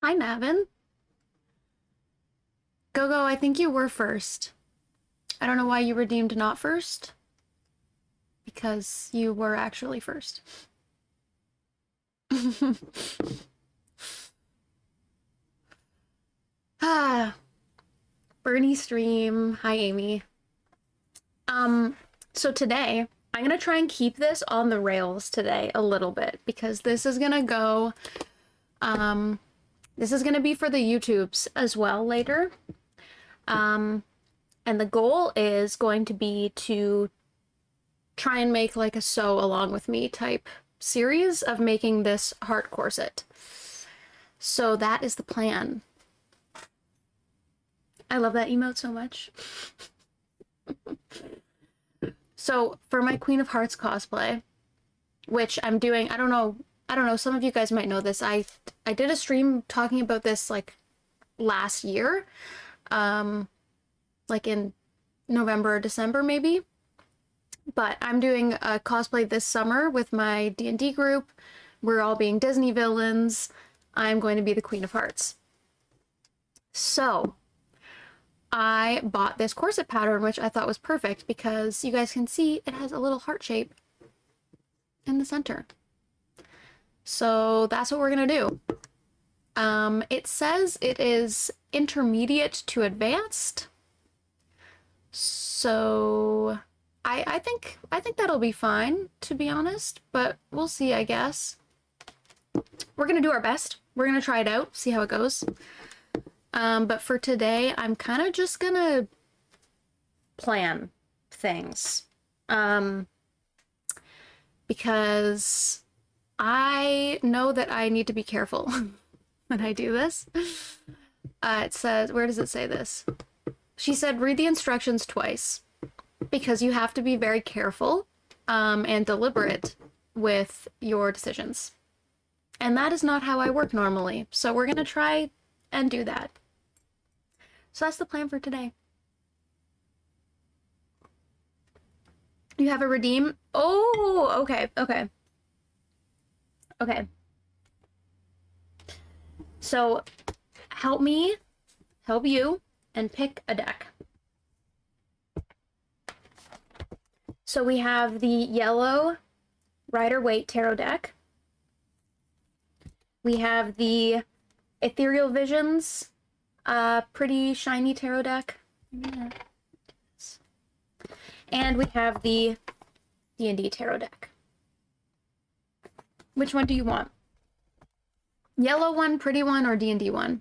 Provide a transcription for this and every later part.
Hi, Navin. Go, I think you were first. I don't know why you were deemed not first, because you were actually first. Ah, Bernie stream. Hi, Amy. Um, so today, I'm gonna try and keep this on the rails today a little bit, because um, this is gonna be for the YouTubes as well later. Um, and the goal is going to be to try and make like a sew along with me type series of making this heart corset. So that is the plan. I love that emote so much. So for my Queen of Hearts cosplay, which I'm doing, I don't know, some of you guys might know this. I did a stream talking about this like last year. Um like in November or December maybe. But I'm doing a cosplay this summer with my D&D group. We're all being Disney villains. I'm going to be the Queen of Hearts. So, I bought this corset pattern, which I thought was perfect because you guys can see it has a little heart shape in the center. So that's what we're gonna do. It says it is intermediate to advanced. So I think that'll be fine, to be honest, but we'll see, I guess. We're gonna do our best. We're gonna try it out, see how it goes. But for today, I'm kind of just gonna plan things. Because I know that I need to be careful when I do this. It says, where does it say this? She said, read the instructions twice because you have to be very careful and deliberate with your decisions. And that is not how I work normally. So we're going to try and do that. So that's the plan for today. You have a redeem? Oh, okay, okay. Okay. So help me, help you, and pick a deck. So we have the yellow Rider-Waite Tarot deck. We have the Ethereal Visions, pretty shiny tarot deck. Yeah. And we have the D&D tarot deck. Which one do you want? Yellow one, pretty one, or D&D one?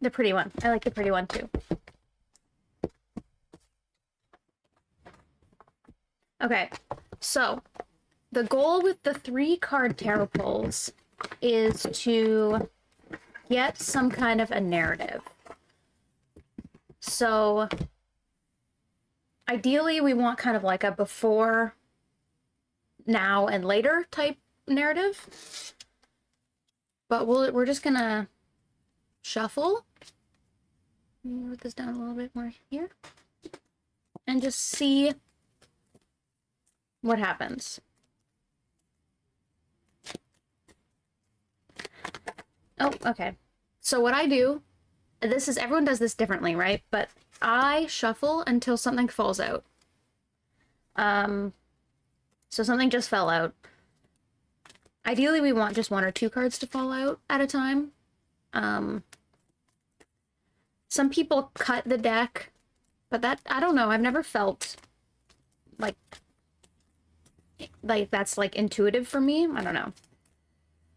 The pretty one. I like the pretty one too. Okay, so the goal with the 3 card tarot pulls is to get some kind of a narrative. So ideally we want kind of like a before, now, and later type narrative. But we're just gonna shuffle. Let me put this down a little bit more here. And just see what happens. Oh, okay. So what I do, everyone does this differently, right? But I shuffle until something falls out. So something just fell out. Ideally, we want just 1 or 2 cards to fall out at a time. Some people cut the deck, but that, I don't know, I've never felt like that's like intuitive for me. I don't know.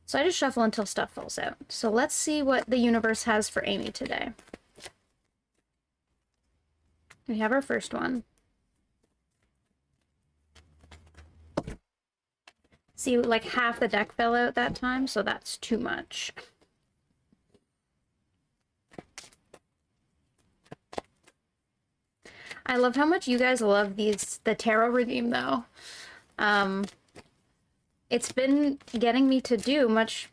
So I just shuffle until stuff falls out. So let's see what the universe has for Amy today. We have our first one. See, like half the deck fell out that time, so that's too much. I love how much you guys love the tarot redeem though. It's been getting me to do much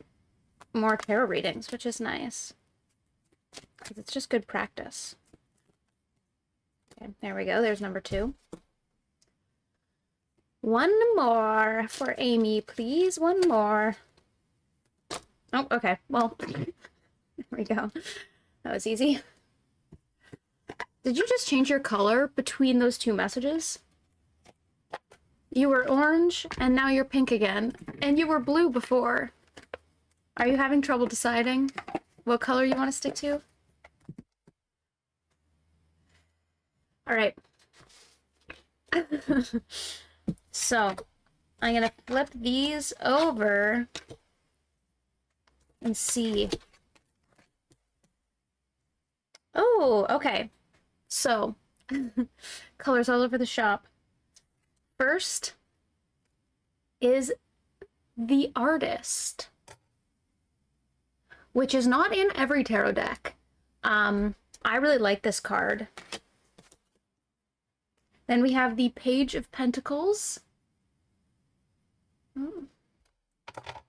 more tarot readings, which is nice. Because it's just good practice. Okay, there we go. There's number 2. One more for Amy, please. One more. Oh, okay. Well, there we go. That was easy. Did you just change your color between those two messages? You were orange, and now you're pink again. And you were blue before. Are you having trouble deciding what color you want to stick to? All right. So, I'm gonna flip these over and see. Oh, okay. So, colors all over the shop. First is the Artist, which is not in every tarot deck. I really like this card. Then we have the Page of Pentacles.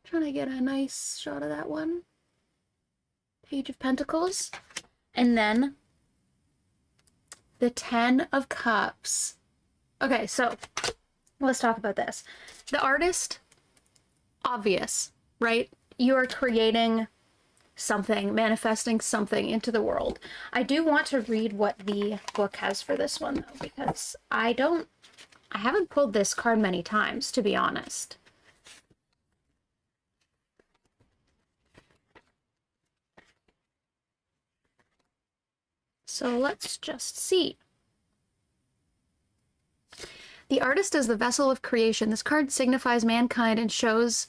Trying to get a nice shot of that one. Page of Pentacles. And then the Ten of Cups. Okay, so let's talk about this. The Artist, obvious, right? You are creating something, manifesting something into the world. I do want to read what the book has for this one, though, because I haven't pulled this card many times, to be honest. So let's just see. The Artist is the vessel of creation. This card signifies mankind and shows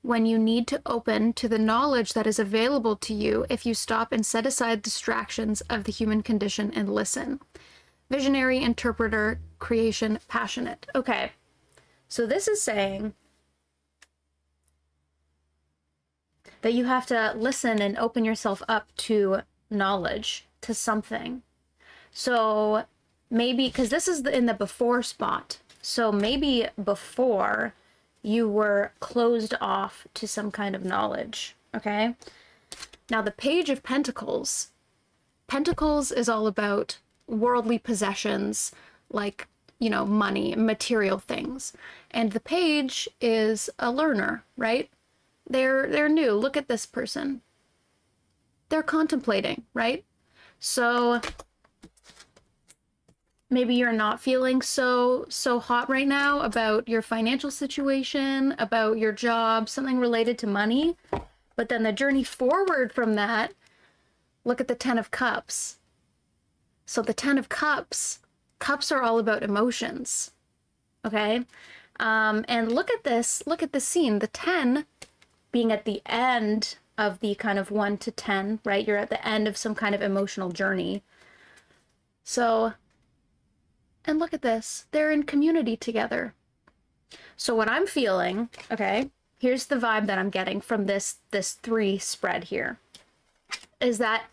when you need to open to the knowledge that is available to you if you stop and set aside distractions of the human condition and listen. Visionary, interpreter, creation, passionate. Okay, so this is saying that you have to listen and open yourself up to knowledge, to something. So maybe, because this is in the before spot, so maybe before you were closed off to some kind of knowledge, okay? Now, the Page of Pentacles. Pentacles is all about worldly possessions, like, you know, money, material things. And the Page is a learner, right? They're new. Look at this person. They're contemplating, right? So maybe you're not feeling so hot right now about your financial situation, about your job, something related to money. But then the journey forward from that, look at the Ten of Cups. So the Ten of Cups are all about emotions, okay? And look at this scene, the 10 being at the end of the kind of 1 to 10, right? You're at the end of some kind of emotional journey. So, and look at this, they're in community together. So what I'm feeling, okay, here's the vibe that I'm getting from this 3 spread here, is that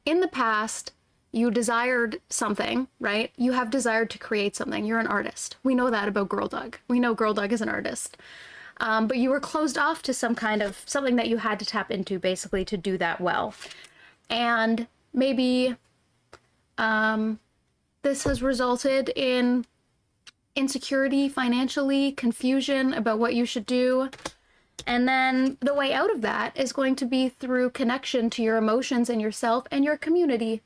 in the past, you desired something, right? You have desired to create something. You're an artist. We know that about Girl Dug. We know Girl Dug is an artist. But you were closed off to some kind of something that you had to tap into, basically, to do that well. And maybe this has resulted in insecurity financially, confusion about what you should do. And then the way out of that is going to be through connection to your emotions and yourself and your community,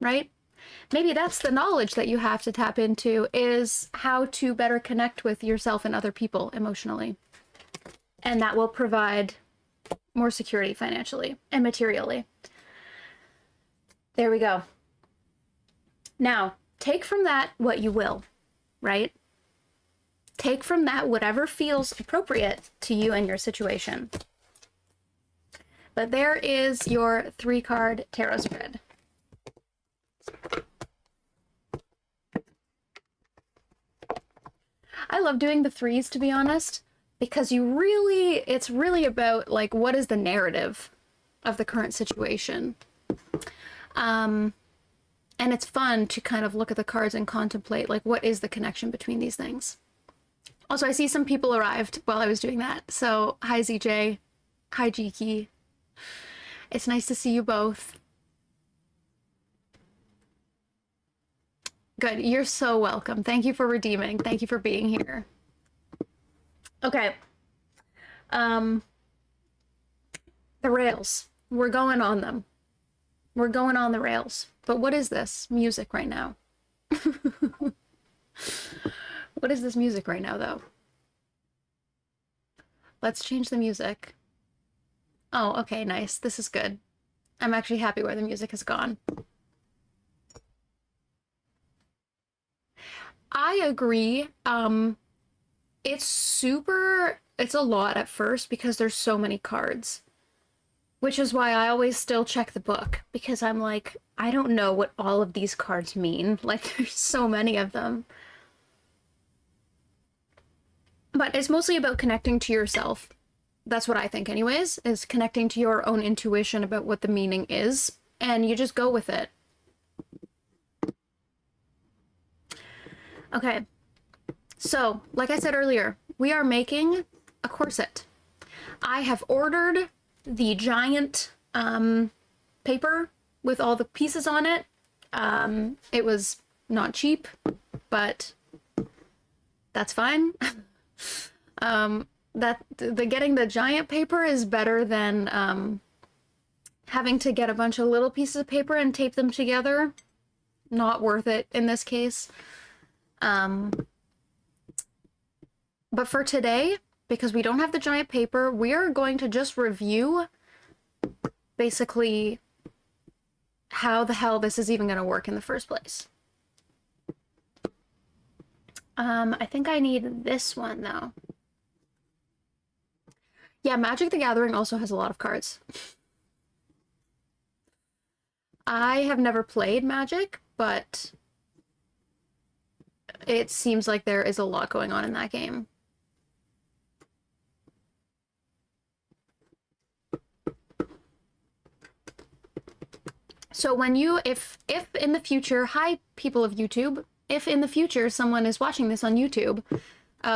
right? Maybe that's the knowledge that you have to tap into, is how to better connect with yourself and other people emotionally. And that will provide more security financially and materially. There we go. Now, take from that what you will, right? Take from that whatever feels appropriate to you and your situation. But there is your 3-card tarot spread. I love doing the 3s, to be honest, because it's really about, like, what is the narrative of the current situation. And it's fun to kind of look at the cards and contemplate, like, what is the connection between these things. Also, I see some people arrived while I was doing that. So, hi ZJ, hi Jiki. It's nice to see you both. Good, you're so welcome. Thank you for redeeming. Thank you for being here. Okay. The rails. We're going on them. We're going on the rails. But what is this music right now? What is this music right now, though? Let's change the music. Oh, okay, nice. This is good. I'm actually happy where the music has gone. I agree. It's a lot at first because there's so many cards. Which is why I always still check the book, because I'm like, I don't know what all of these cards mean. Like, there's so many of them. But it's mostly about connecting to yourself. That's what I think anyways, is connecting to your own intuition about what the meaning is, and you just go with it. Okay, so, like I said earlier, we are making a corset. I have ordered the giant paper with all the pieces on it. It was not cheap, but that's fine. Getting the giant paper is better than having to get a bunch of little pieces of paper and tape them together. Not worth it in this case. But for today, because we don't have the giant paper, we are going to just review basically how the hell this is even going to work in the first place. I think I need this one though. Yeah, Magic the Gathering also has a lot of cards. I have never played Magic, but it seems like there is a lot going on in that game. So when you, if in the future, hi people of YouTube, if in the future someone is watching this on YouTube,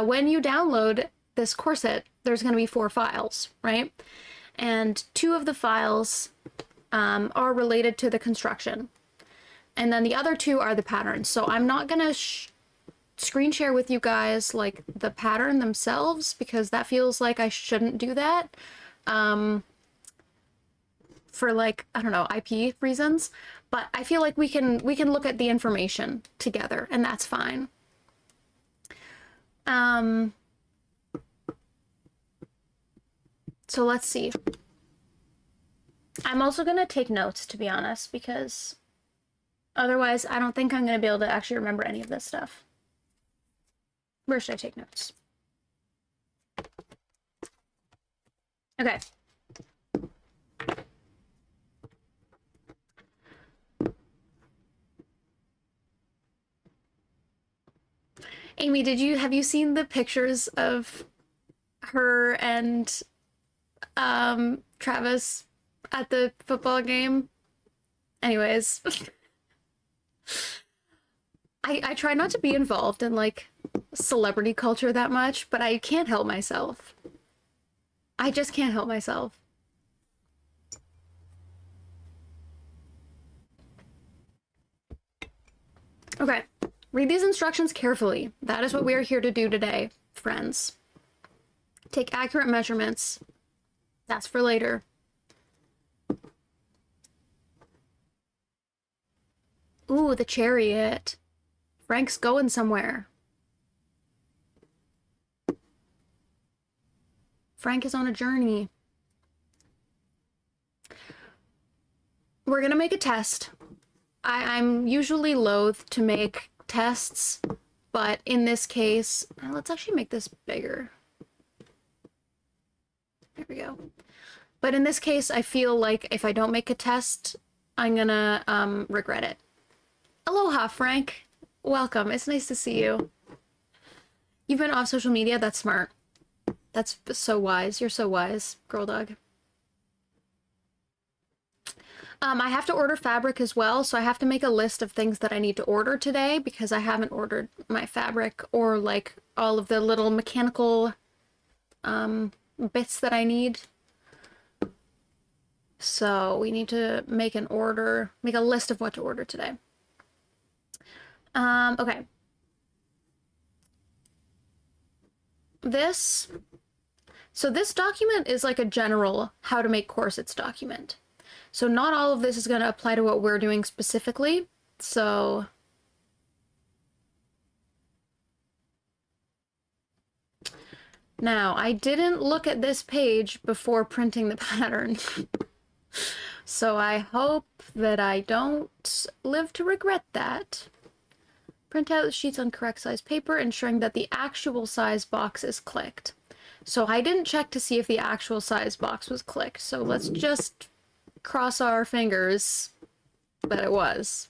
when you download this corset, there's going to be 4 files, right? And 2 of the files are related to the construction. And then the other 2 are the patterns. So I'm not going to screen share with you guys like the pattern themselves, because that feels like I shouldn't do that. For like, I don't know, IP reasons, but I feel like we can look at the information together, and that's fine. So let's see. I'm also gonna take notes, to be honest, because otherwise I don't think I'm gonna be able to actually remember any of this stuff. Where should I take notes? Okay. Amy, have you seen the pictures of her and Travis at the football game? Anyways, I try not to be involved in like celebrity culture that much, but I can't help myself. I just can't help myself. Okay. Read these instructions carefully. That is what we are here to do today, friends. Take accurate measurements. That's for later. Ooh, the chariot. Frank's going somewhere. Frank is on a journey. We're gonna make a test. I'm usually loath to make tests, but in this case, let's actually make this bigger. There we go. But in this case, I feel like if I don't make a test, I'm gonna regret it. Aloha, Frank. Welcome. It's nice to see you. You've been off social media? That's smart. That's so wise. You're so wise, girl dog. I have to order fabric as well, so I have to make a list of things that I need to order today because I haven't ordered my fabric or like all of the little mechanical bits that I need. So we need to make a list of what to order today. Okay. So this document is like a general how to make corsets document. So not all of this is going to apply to what we're doing specifically. So now I didn't look at this page before printing the pattern. So I hope that I don't live to regret that. Print out the sheets on correct size paper, ensuring that the actual size box is clicked. So I didn't check to see if the actual size box was clicked. So let's just cross our fingers that it was.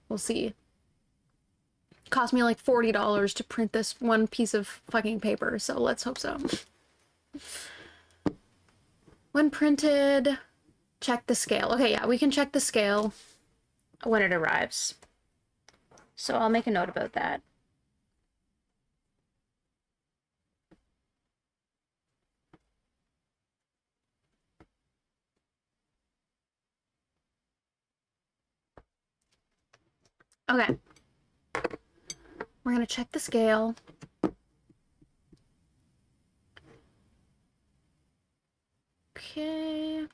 We'll see. Cost me like $40 to print this one piece of fucking paper, so let's hope so. When printed, check the scale. Okay, yeah, we can check the scale when it arrives. So I'll make a note about that. Okay. We're gonna check the scale. Okay.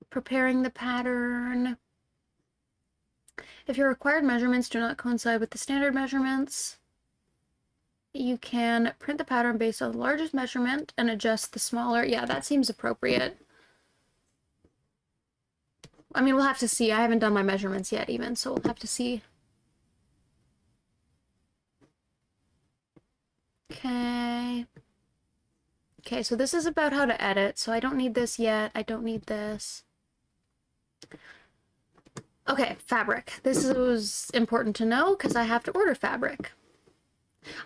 Preparing the pattern. If your required measurements do not coincide with the standard measurements, you can print the pattern based on the largest measurement and adjust the smaller. Yeah, that seems appropriate. I mean, we'll have to see. I haven't done my measurements yet even, so we'll have to see. Okay. Okay, so this is about how to edit, so I don't need this yet. I don't need this. Okay, fabric. This was important to know because I have to order fabric.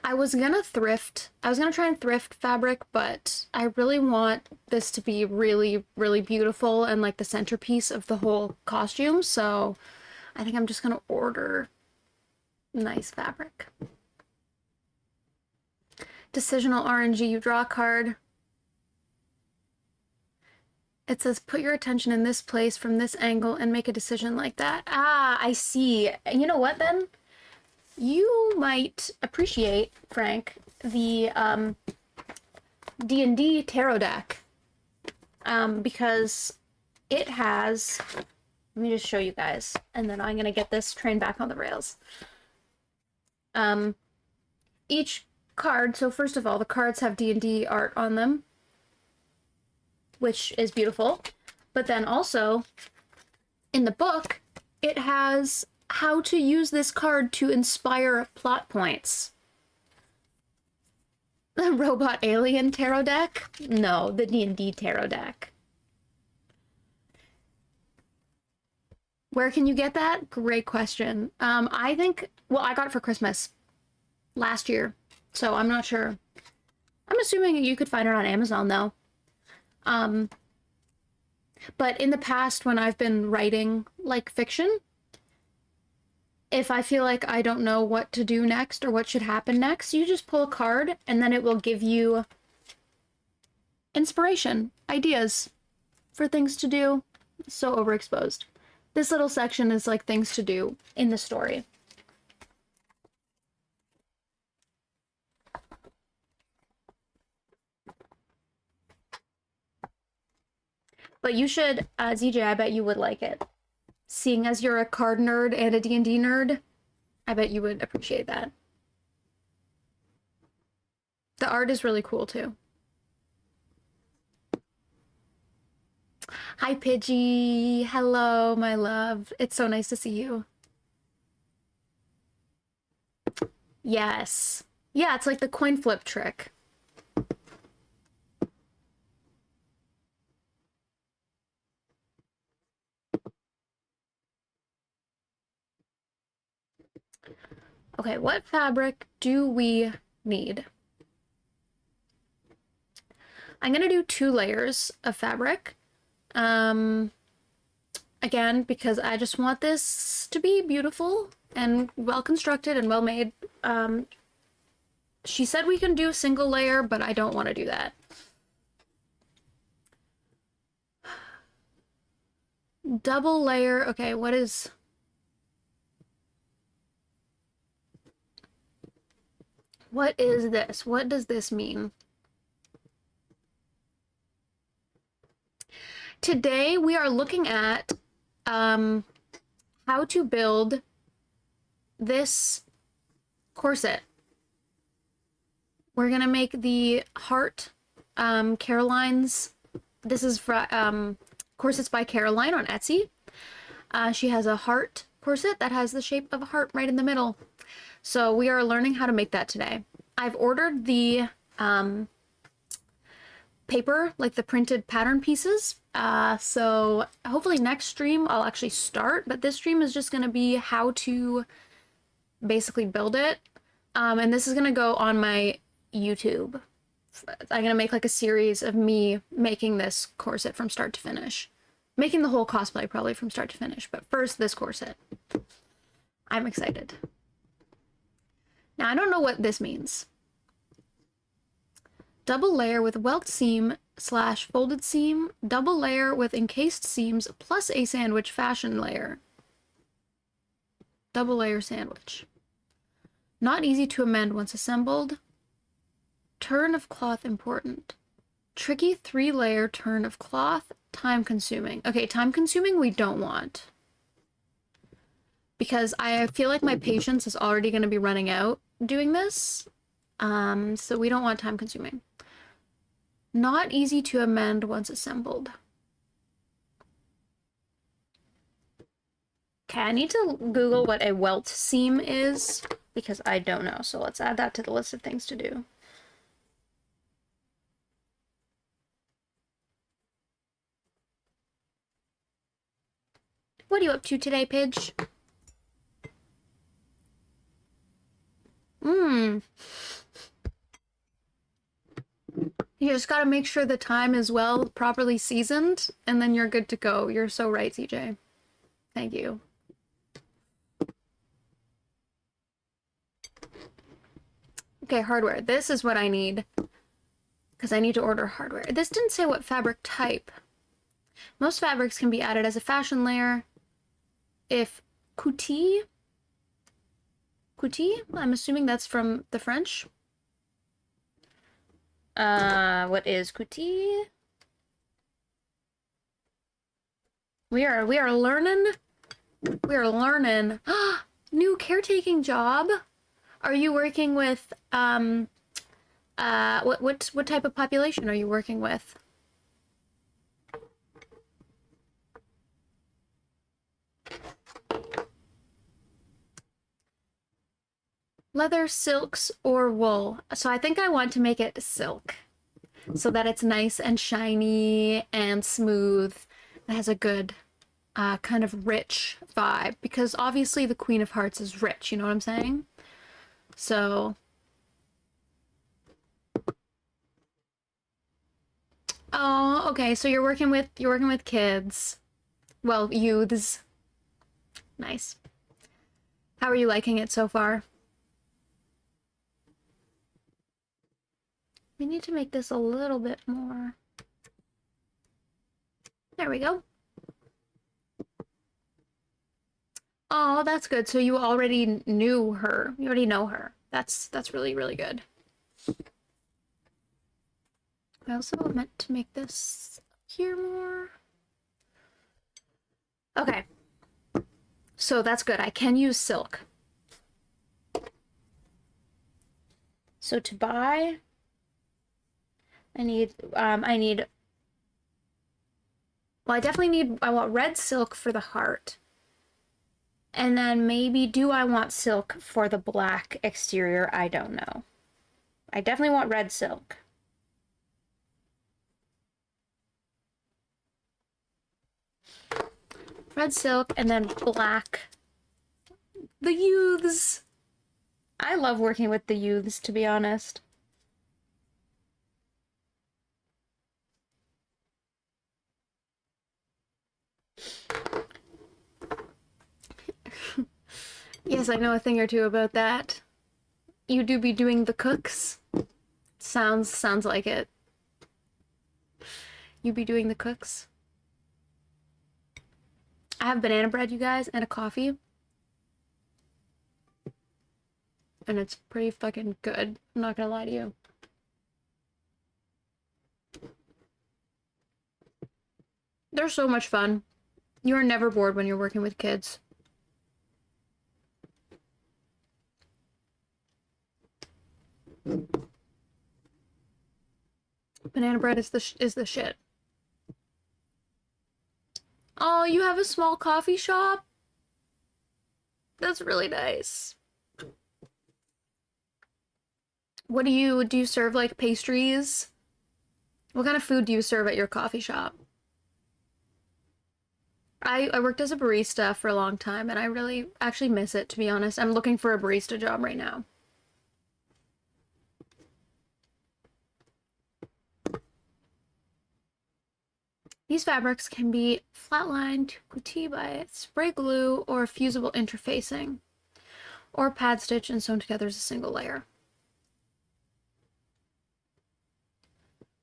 I was gonna try and thrift fabric, but I really want this to be really, really beautiful and like the centerpiece of the whole costume, so I think I'm just gonna order nice fabric. Decisional RNG, you draw a card. It says, put your attention in this place from this angle and make a decision like that. Ah, I see. You know what then? You might appreciate, Frank, the D&D tarot deck. Because it has... Let me just show you guys, and then I'm gonna get this train back on the rails. Each card, so first of all, the cards have D&D art on them, which is beautiful. But then also, in the book, it has how to use this card to inspire plot points. The Robot Alien Tarot deck? No, the D&D Tarot deck. Where can you get that? Great question. I think, well, I got it for Christmas last year, so I'm not sure. I'm assuming you could find it on Amazon, though. But in the past, when I've been writing, like, fiction, if I feel like I don't know what to do next or what should happen next, you just pull a card, and then it will give you inspiration, ideas for things to do. So overexposed. This little section is, like, things to do in the story. But you should, ZJ, I bet you would like it. Seeing as you're a card nerd and a D&D nerd, I bet you would appreciate that. The art is really cool, too. Hi, Pidgey. Hello, my love. It's so nice to see you. Yes. Yeah, it's like the coin flip trick. Okay, what fabric do we need? I'm gonna do 2 layers of fabric. Again, because I just want this to be beautiful and well constructed and well made. She said we can do single layer, but I don't want to do that. Double layer, okay, what is... What is this? What does this mean? Today we are looking at how to build this corset. We're gonna make the heart Caroline's. This is from Corsets by Caroline on Etsy. She has a heart corset that has the shape of a heart right in the middle. So we are learning how to make that today. I've ordered the paper, like the printed pattern pieces. So hopefully next stream I'll actually start, but this stream is just gonna be how to basically build it. And this is gonna go on my YouTube. I'm gonna make like a series of me making this corset from start to finish. Making the whole cosplay probably from start to finish, but first this corset. I'm excited. Now I don't know what this means. Double layer with welt seam / folded seam, double layer with encased seams plus a sandwich fashion layer. Double layer sandwich. Not easy to amend once assembled. Turn of cloth important. Tricky 3-layer turn of cloth, time consuming. Okay, time consuming we don't want. Because I feel like my patience is already going to be running out doing this. So we don't want time consuming. Not easy to amend once assembled. Okay, I need to Google what a welt seam is because I don't know. So let's add that to the list of things to do. What are you up to today, Pidge? You just gotta make sure the thyme is well properly seasoned, and then you're good to go. You're so right, CJ. Thank you. Okay, hardware. This is what I need. Because I need to order hardware. This didn't say what fabric type. Most fabrics can be added as a fashion layer. If coutil, I'm assuming that's from the French. What is coutil? We are learning. We are learning. New caretaking job. Are you working with what type of population are you working with? Leather, silks, or wool. So I think I want to make it silk so that it's nice and shiny and smooth. It has a good kind of rich vibe because obviously the Queen of Hearts is rich, you know what I'm saying? So oh, okay, so you're working with kids. Well, youths. Nice. How are you liking it so far? We need to make this a little bit more. There we go. Oh, that's good. So you already knew her. You already know her. That's really, really good. I also meant to make this here more. Okay. So that's good. I can use silk. So to buy, I want red silk for the heart. And then maybe, do I want silk for the black exterior? I don't know. I definitely want red silk. Red silk and then black. The youths. I love working with the youths, to be honest. Yes, I know a thing or two about that. You do be doing the cooks? Sounds like it. You be doing the cooks? I have banana bread, you guys, and a coffee. And it's pretty fucking good. I'm not gonna lie to you. They're so much fun. You are never bored when you're working with kids. Banana bread is the shit. Oh, you have a small coffee shop? That's really nice. What do you serve like pastries? What kind of food do you serve at your coffee shop? I worked as a barista for a long time and I really actually miss it, to be honest. I'm looking for a barista job right now. These fabrics can be flatlined to couture by spray glue or fusible interfacing, or pad stitch and sewn together as a single layer.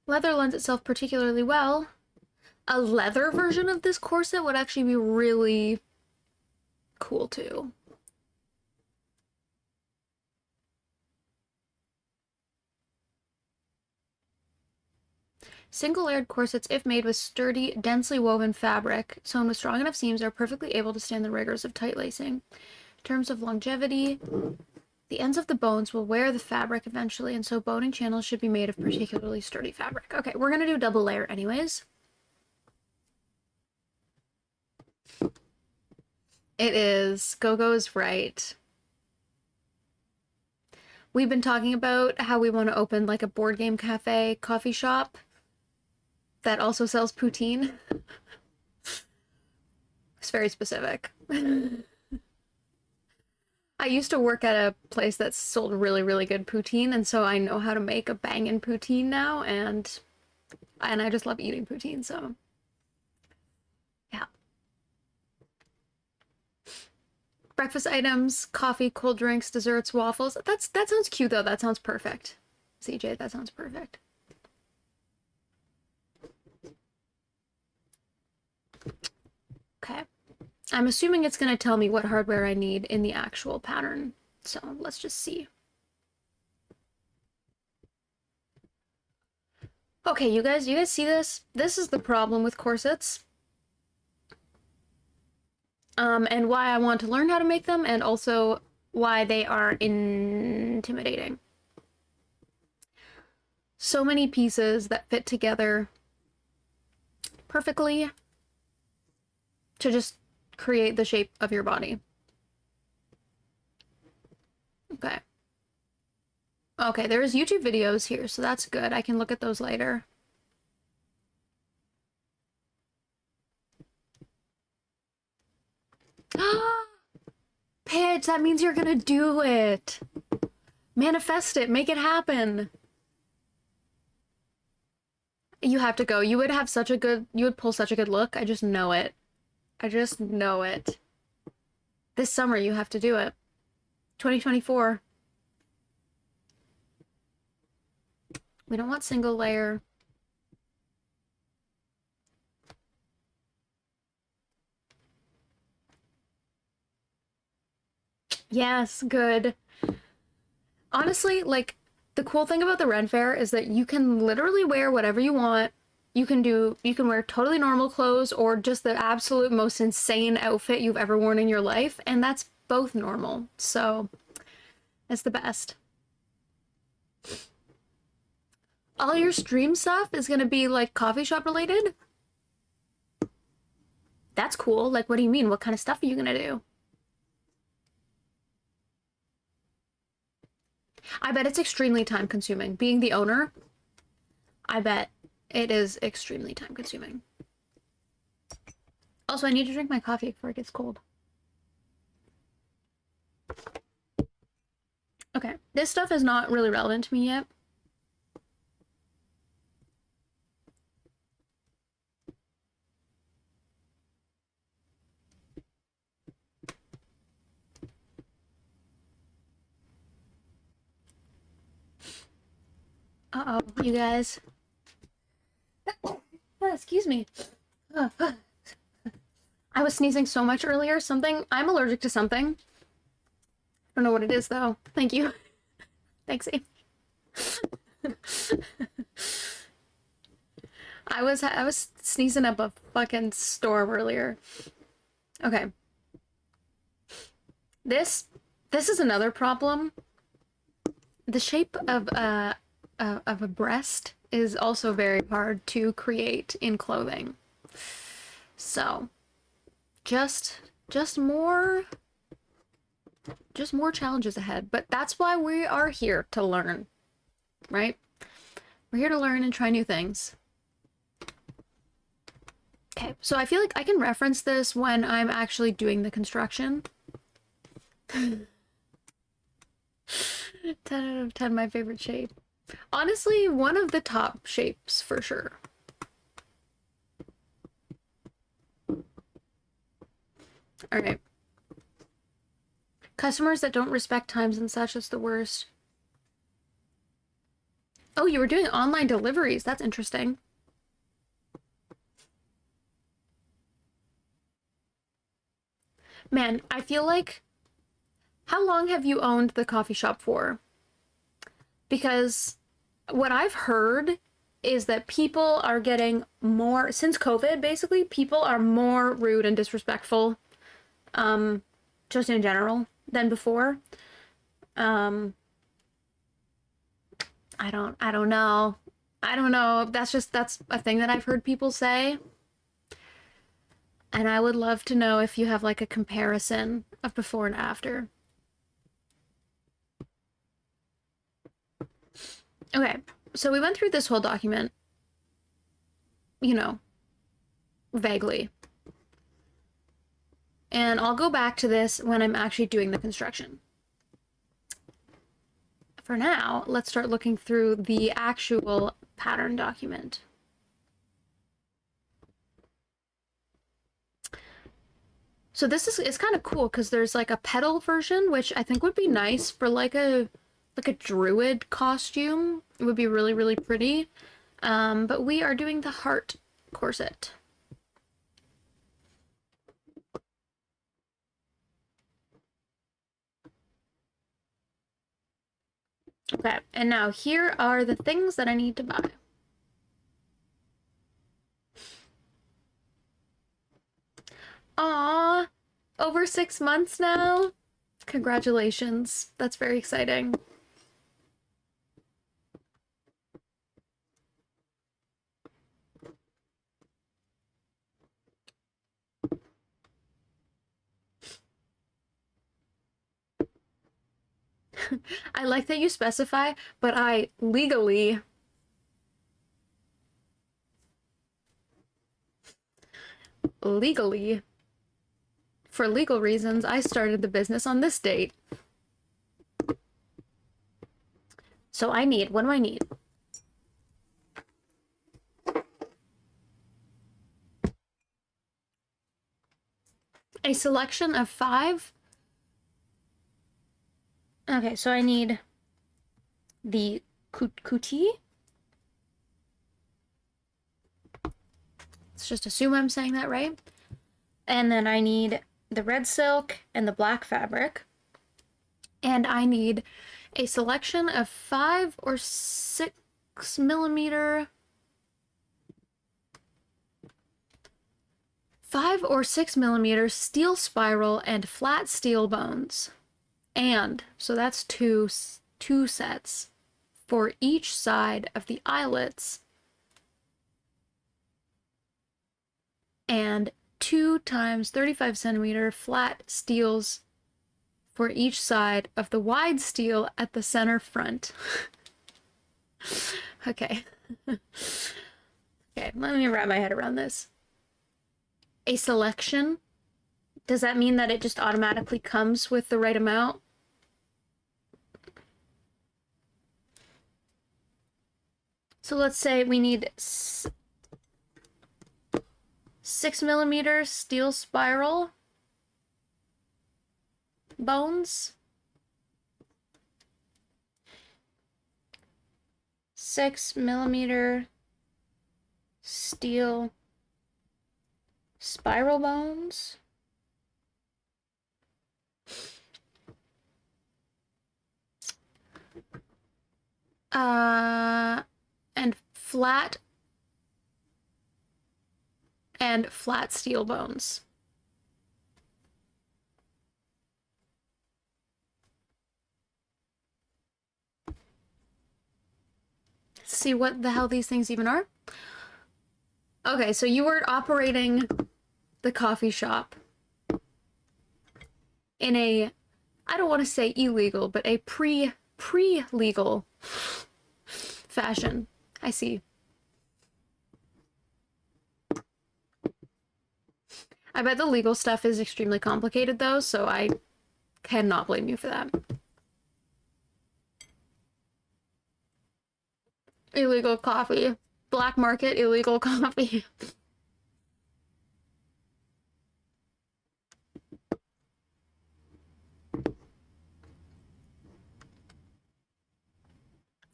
Leather lends itself particularly well. A leather version of this corset would actually be really cool too. Single-layered corsets, if made with sturdy, densely woven fabric, sewn with strong enough seams, are perfectly able to stand the rigors of tight lacing. In terms of longevity, the ends of the bones will wear the fabric eventually, and so boning channels should be made of particularly sturdy fabric. Okay, we're gonna do double layer anyways. It is. Gogo is right. We've been talking about how we want to open like a board game cafe coffee shop that also sells poutine. It's very specific. I used to work at a place that sold really, really good poutine, and so I know how to make a bangin' poutine now, and I just love eating poutine, so yeah. Breakfast items, coffee, cold drinks, desserts, waffles. That sounds cute though. That sounds perfect. CJ, that sounds perfect. Okay. I'm assuming it's gonna tell me what hardware I need in the actual pattern. So let's just see. Okay, you guys see this? This is the problem with corsets. And why I want to learn how to make them, and also why they are intimidating. So many pieces that fit together perfectly to just create the shape of your body. Okay. Okay, there's YouTube videos here, so that's good. I can look at those later. Paige, that means you're gonna do it. Manifest it. Make it happen. You have to go. You would have such a good... You would pull such a good look. I just know it. I just know it. This summer, you have to do it. 2024. We don't want single layer. Yes, good. Honestly, like, the cool thing about the Ren Fair is that you can literally wear whatever you want. You can wear totally normal clothes or just the absolute most insane outfit you've ever worn in your life, and that's both normal. So, it's the best. All your stream stuff is gonna be like coffee shop related? That's cool. Like, what do you mean? What kind of stuff are you gonna do? I bet it's extremely time consuming. Being the owner, I bet it is extremely time consuming. Also, I need to drink my coffee before it gets cold. Okay, this stuff is not really relevant to me yet. Uh-oh, you guys. Excuse me. I was sneezing so much earlier. I'm allergic to something. I don't know what it is, though. Thank you. Thanks, Amy. I was sneezing up a fucking storm earlier. Okay. This this is another problem. The shape of a breast is also very hard to create in clothing. So, just just more just more challenges ahead, but that's why we are here to learn, right? We're here to learn and try new things. Okay, so I feel like I can reference this when I'm actually doing the construction. 10 out of 10, my favorite shape. Honestly, one of the top shapes for sure. All right. Customers that don't respect times and such is the worst. Oh, you were doing online deliveries. That's interesting. Man, I feel like, how long have you owned the coffee shop for? Because what I've heard is that people are getting more, since COVID, basically, people are more rude and disrespectful, just in general, than before. Um, I don't know. I don't know. That's a thing that I've heard people say. And I would love to know if you have like a comparison of before and after. Okay, so we went through this whole document, you know, vaguely. And I'll go back to this when I'm actually doing the construction. For now, let's start looking through the actual pattern document. So this is kind of cool because there's like a petal version, which I think would be nice for like a druid costume. It would be really, really pretty. But we are doing the heart corset. Okay, and now here are the things that I need to buy. Aw, over 6 months now? Congratulations. That's very exciting. I like that you specify, but I legally for legal reasons, I started the business on this date. So what do I need? A selection of 5. Okay, so I need the kuti. Let's just assume I'm saying that right. And then I need the red silk and the black fabric. And I need a selection of 5 or 6 millimeter 5 or 6 millimeter steel spiral and flat steel bones. And so that's two sets for each side of the eyelets, and 2 times 35 centimeter flat steels for each side of the wide steel at the center front. Okay. Okay, let me wrap my head around this. A selection? Does that mean that it just automatically comes with the right amount? So let's say we need 6 millimeter steel spiral bones. 6 millimeter steel spiral bones. And flat and flat steel bones. See what the hell these things even are? Okay, so you were operating the coffee shop in a, I don't want to say illegal, but a pre-legal fashion. I see. I bet the legal stuff is extremely complicated though, so I cannot blame you for that. Illegal coffee. Black market illegal coffee.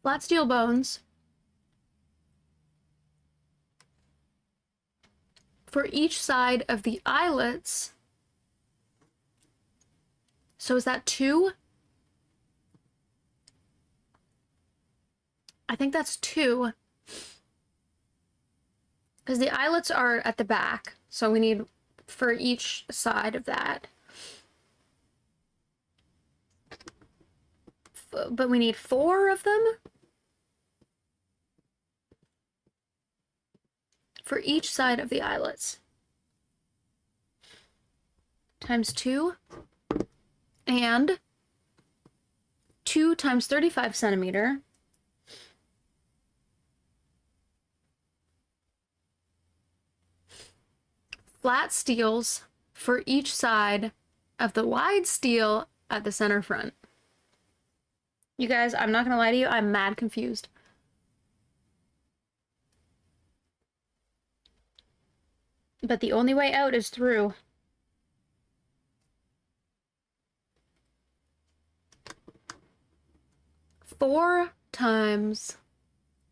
Flat steel bones for each side of the eyelets. So is that 2? I think that's 2. Because the eyelets are at the back, so we need for each side of that. But we need 4 of them? For each side of the eyelets. Times 2. And 2 times 35 centimeter. Flat steels for each side of the wide steel at the center front. You guys, I'm not gonna lie to you, I'm mad confused. But the only way out is through. Four times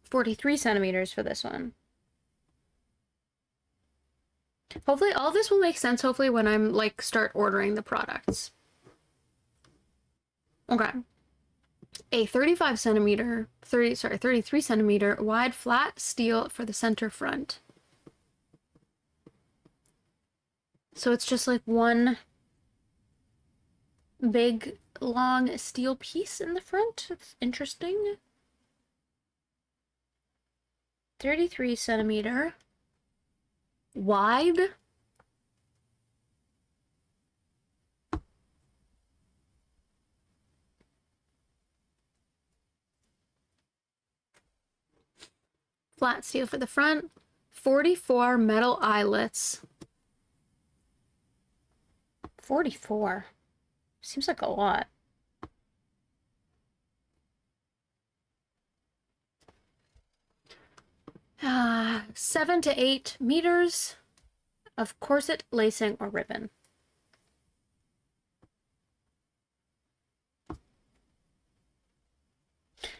43 centimeters for this one. Hopefully all this will make sense, hopefully, when I'm, like, start ordering the products. Okay. A 35 centimeter, 33 centimeter wide flat steel for the center front. So it's just like one big, long steel piece in the front. It's interesting. 33 centimeter wide. Flat steel for the front. 44 metal eyelets. 44. Seems like a lot. Ah, 7 to 8 meters of corset, lacing, or ribbon.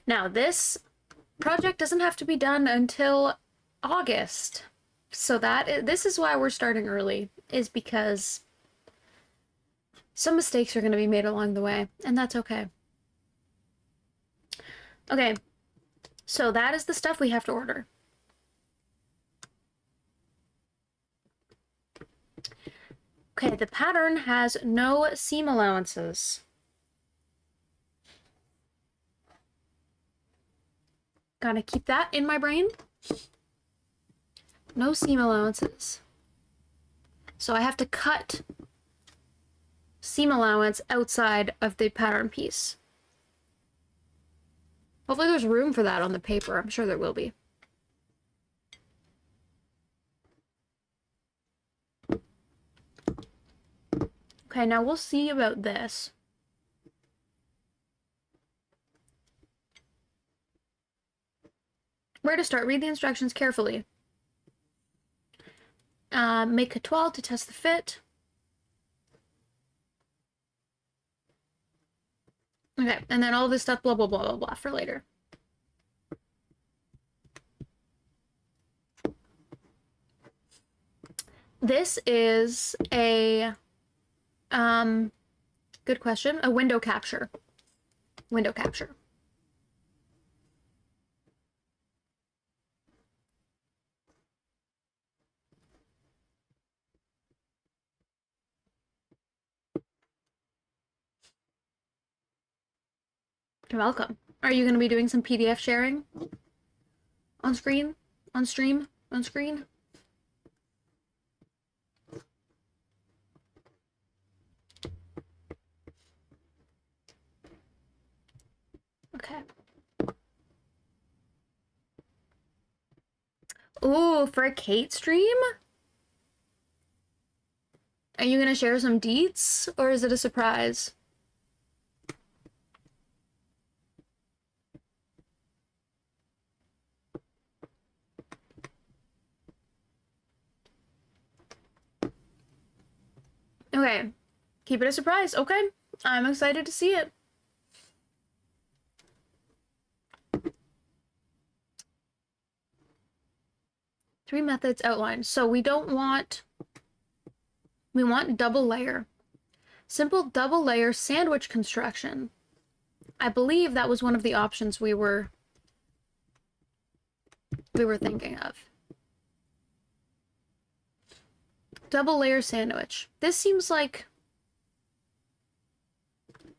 Now, this project doesn't have to be done until August. So this is why we're starting early, is because some mistakes are going to be made along the way, and that's okay. Okay, so that is the stuff we have to order. Okay, the pattern has no seam allowances. Gotta keep that in my brain. No seam allowances. So I have to cut seam allowance outside of the pattern piece. Hopefully there's room for that on the paper. I'm sure there will be. Okay, now we'll see about this. Where to start? Read the instructions carefully. Make a toile to test the fit. Okay, and then all this stuff, blah, blah, blah, blah, blah, for later. This is a, good question, a window capture. Window capture. You're welcome. Are you going to be doing some PDF sharing? On screen? On stream? On screen? Okay. Ooh, for a Kate stream? Are you gonna share some deets, or is it a surprise? Okay. Keep it a surprise. Okay. I'm excited to see it. Three methods outlined. So we want double layer. Simple double layer sandwich construction. I believe that was one of the options we were thinking of. Double layer sandwich. This seems like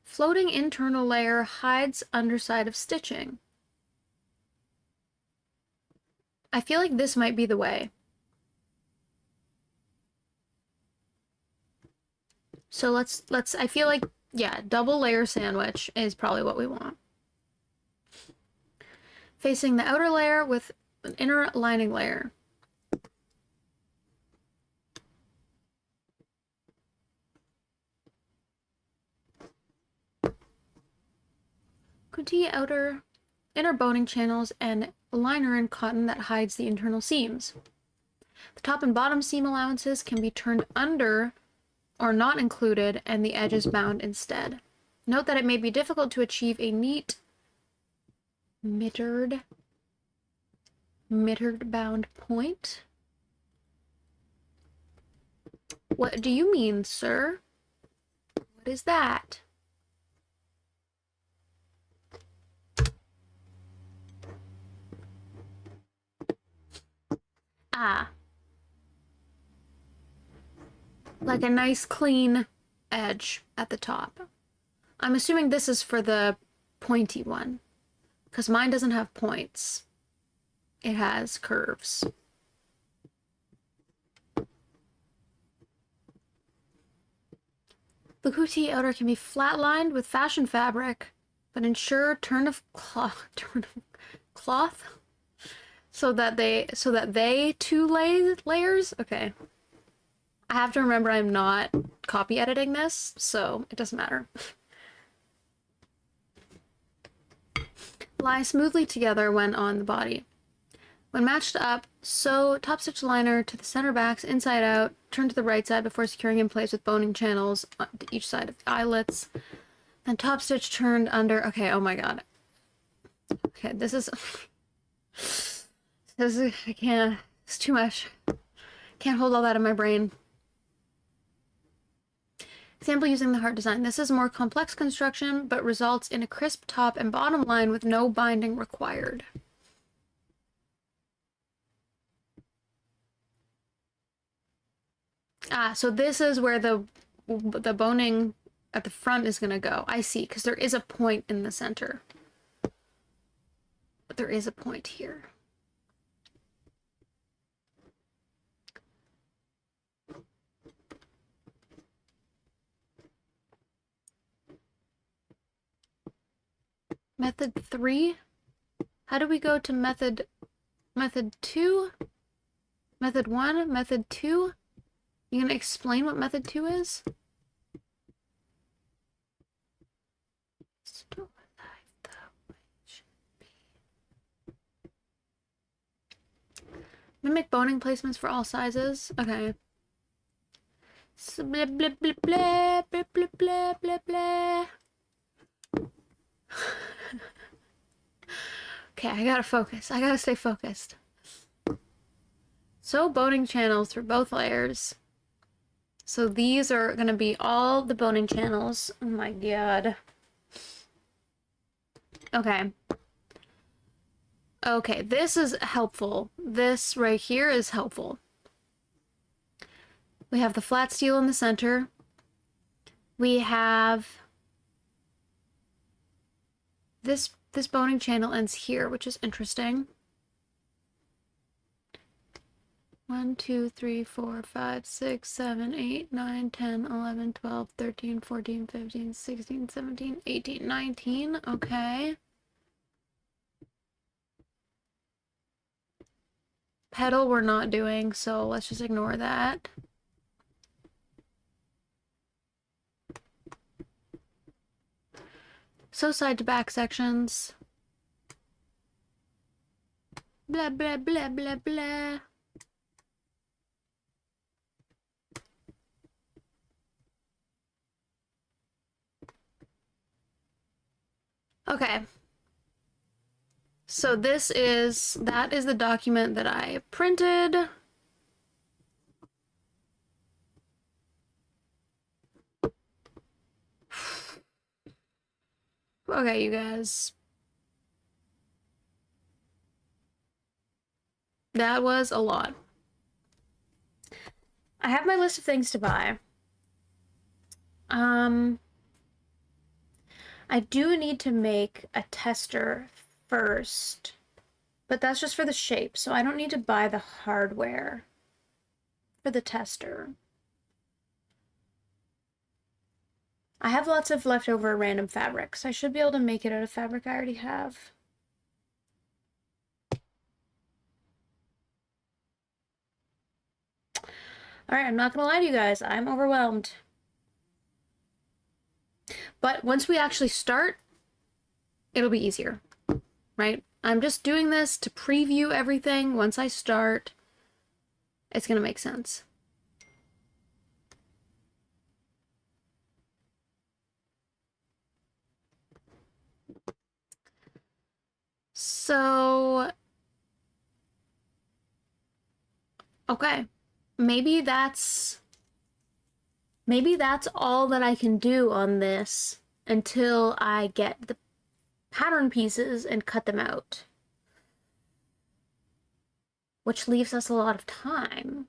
floating internal layer hides underside of stitching. I feel like this might be the way. So let's I feel like, yeah, double layer sandwich is probably what we want. Facing the outer layer with an inner lining layer. Kuti inner boning channels and liner in cotton that hides the internal seams. The top and bottom seam allowances can be turned under or not included and the edges bound instead. Note that it may be difficult to achieve a neat mitred bound point. What do you mean, sir? What is that? Ah. Like a nice clean edge at the top. I'm assuming this is for the pointy one, because mine doesn't have points. It has curves. The kuti outer can be flat-lined with fashion fabric, but ensure turn of cloth so that they two layers. Okay. I have to remember I'm not copy editing this, so it doesn't matter. Lie smoothly together when on the body. When matched up, sew top stitch liner to the center backs inside out, turn to the right side before securing in place with boning channels on each side of the eyelets. Then top stitch turned under. Okay, oh my god. Okay, this is I can't. It's too much. Can't hold all that in my brain. Example using the heart design. This is a more complex construction, but results in a crisp top and bottom line with no binding required. Ah, so this is where the boning at the front is going to go. I see, because there is a point in the center. But there is a point here. Method 3? How do we go to method 2? Method 1? Method 2? You gonna explain what method 2 is? Still alive though. Mimic boning placements for all sizes. Okay. So blah blah blah blah blah blah blah blah blah. Okay, I gotta focus. I gotta stay focused. So boning channels through both layers. So these are gonna be all the boning channels. Oh my god. Okay. Okay, this is helpful. This right here is helpful. We have the flat steel in the center. We have this boning channel ends here, which is interesting. 1, 2, 3, 4, 5, 6, 7, 8, 9, 10, 11, 12, 13, 14, 15, 16, 17, 18, 19. Okay. Petal we're not doing, so let's just ignore that. So side to back sections. Blah, blah, blah, blah, blah. Okay. So that is the document that I printed. Okay, you guys. That was a lot. I have my list of things to buy. I do need to make a tester first, but that's just for the shape, so I don't need to buy the hardware for the tester. I have lots of leftover random fabrics. I should be able to make it out of fabric I already have. Alright, I'm not gonna lie to you guys, I'm overwhelmed. But once we actually start, it'll be easier, right? I'm just doing this to preview everything. Once I start, it's gonna make sense. So, okay, maybe that's all that I can do on this until I get the pattern pieces and cut them out, which leaves us a lot of time.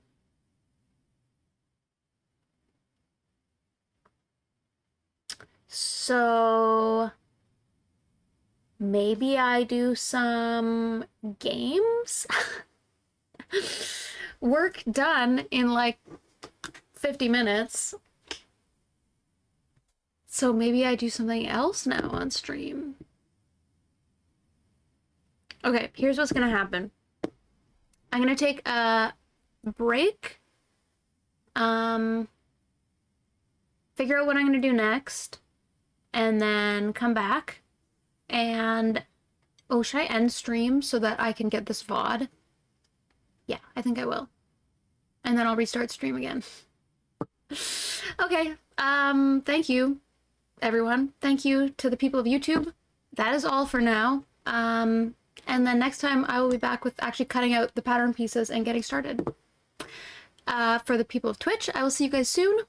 So maybe I do some games? Work done in like 50 minutes. So maybe I do something else now on stream. Okay, here's what's gonna happen. I'm gonna take a break. Figure out what I'm gonna do next, and then come back. And oh, should I end stream so that I can get this VOD? Yeah, I think I will. And then I'll restart stream again. Okay, thank you, everyone. Thank you to the people of YouTube. That is all for now. And then next time I will be back with actually cutting out the pattern pieces and getting started. For the people of Twitch, I will see you guys soon.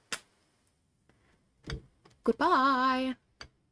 Goodbye.